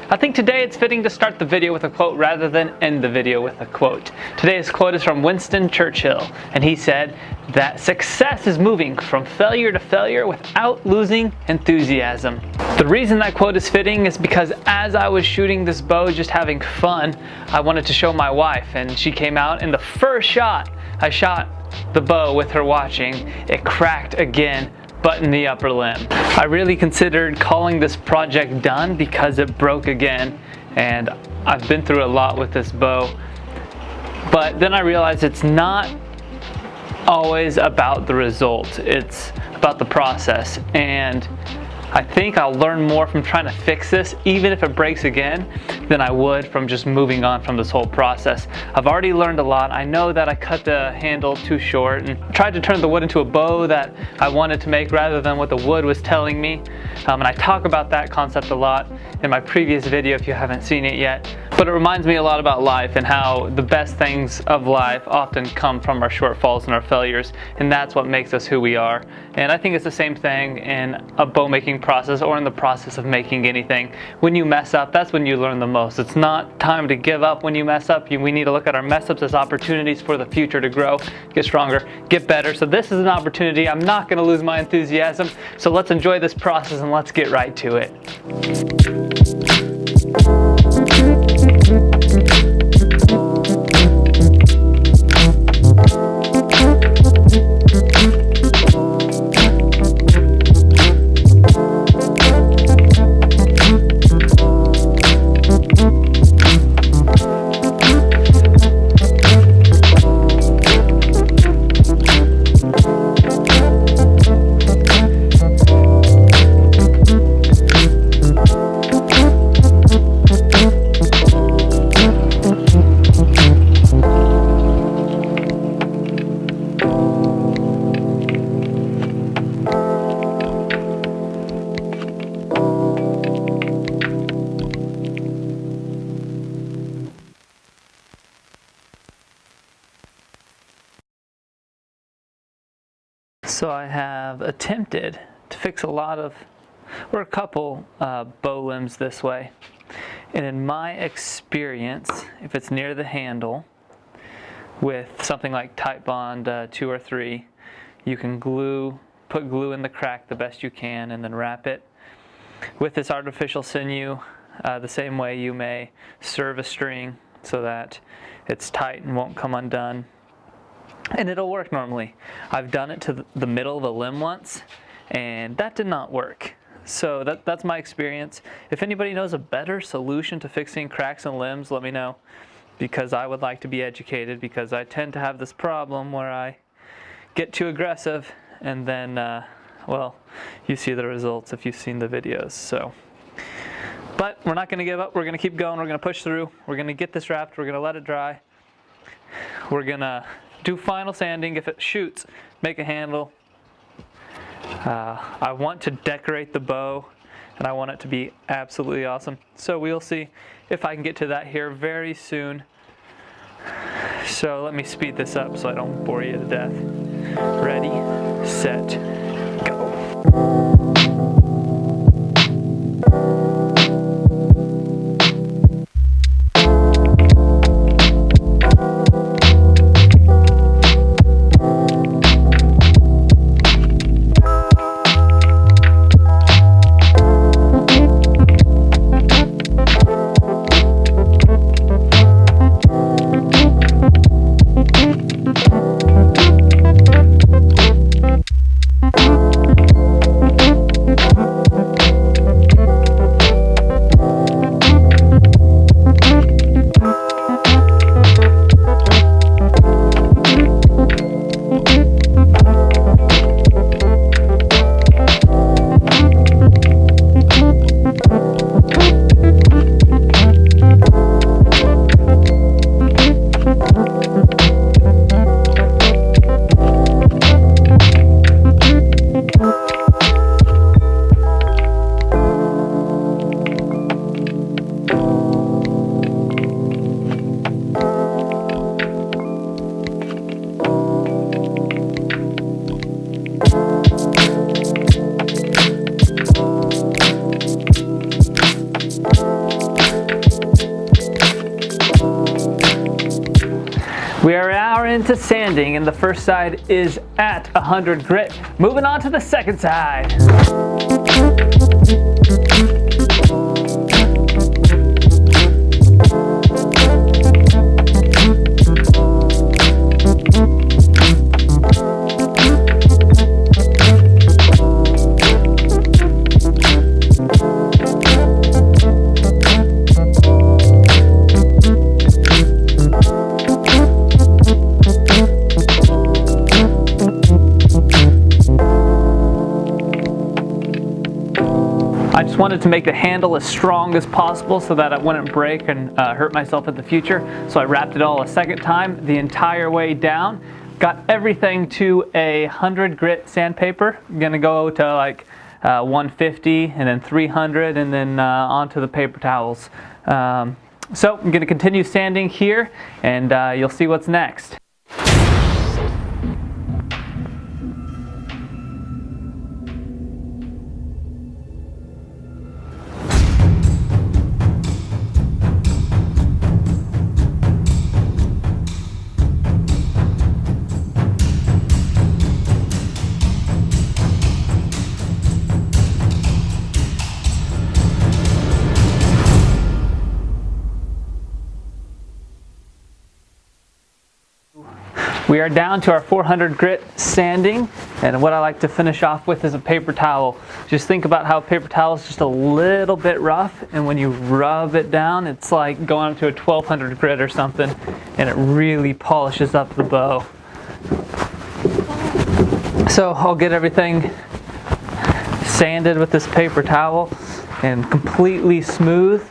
I think today it's fitting to start the video with a quote rather than end the video with a quote. Today's quote is from Winston Churchill, and he said that success is moving from failure to failure without losing enthusiasm. The reason that quote is fitting is because as I was shooting this bow, just having fun, I wanted to show my wife, and she came out, and the first shot I shot the bow with her watching, it cracked again, but in the upper limb. I really considered calling this project done because it broke again, and I've been through a lot with this bow. But then I realized it's not always about the result, it's about the process. And I think I'll learn more from trying to fix this, even if it breaks again, than I would from just moving on from this whole process. I've already learned a lot. I know that I cut the handle too short and tried to turn the wood into a bow that I wanted to make rather than what the wood was telling me. And I talk about that concept a lot in my previous video if you haven't seen it yet. But it reminds me a lot about life and how the best things of life often come from our shortfalls and our failures, and that's what makes us who we are. And I think it's the same thing in a bow making process or in the process of making anything. When you mess up, that's when you learn the most. It's not time to give up when you mess up. We need to look at our mess ups as opportunities for the future to grow, get stronger, get better. So this is an opportunity. I'm not going to lose my enthusiasm. So let's enjoy this process and let's get right to it. So I have attempted to fix a couple bow limbs this way. And in my experience, if it's near the handle with something like Titebond 2 or 3, you can put glue in the crack the best you can and then wrap it. With this artificial sinew, the same way you may serve a string so that it's tight and won't come undone. And it'll work normally. I've done it to the middle of a limb once, and that did not work. So that's my experience. If anybody knows a better solution to fixing cracks in limbs, let me know, because I would like to be educated, because I tend to have this problem where I get too aggressive and then, well, you see the results if you've seen the videos. So, but we're not going to give up. We're going to keep going. We're going to push through. We're going to get this wrapped. We're going to let it dry. We're going to do final sanding. If it shoots, make a handle. I want to decorate the bow, and I want it to be absolutely awesome. So we'll see if I can get to that here very soon. So let me speed this up so I don't bore you to death. Ready, set, go. We are an hour into sanding and the first side is at 100 grit. Moving on to the second side. I just wanted to make the handle as strong as possible so that it wouldn't break and hurt myself in the future. So I wrapped it all a second time the entire way down. Got everything to 100 grit sandpaper. I'm gonna go to like 150 and then 300 and then onto the paper towels. So I'm gonna continue sanding here and you'll see what's next. We are down to our 400 grit sanding, and what I like to finish off with is a paper towel. Just think about how a paper towel is just a little bit rough, and when you rub it down, it's like going up to a 1200 grit or something, and it really polishes up the bow. So I'll get everything sanded with this paper towel and completely smooth.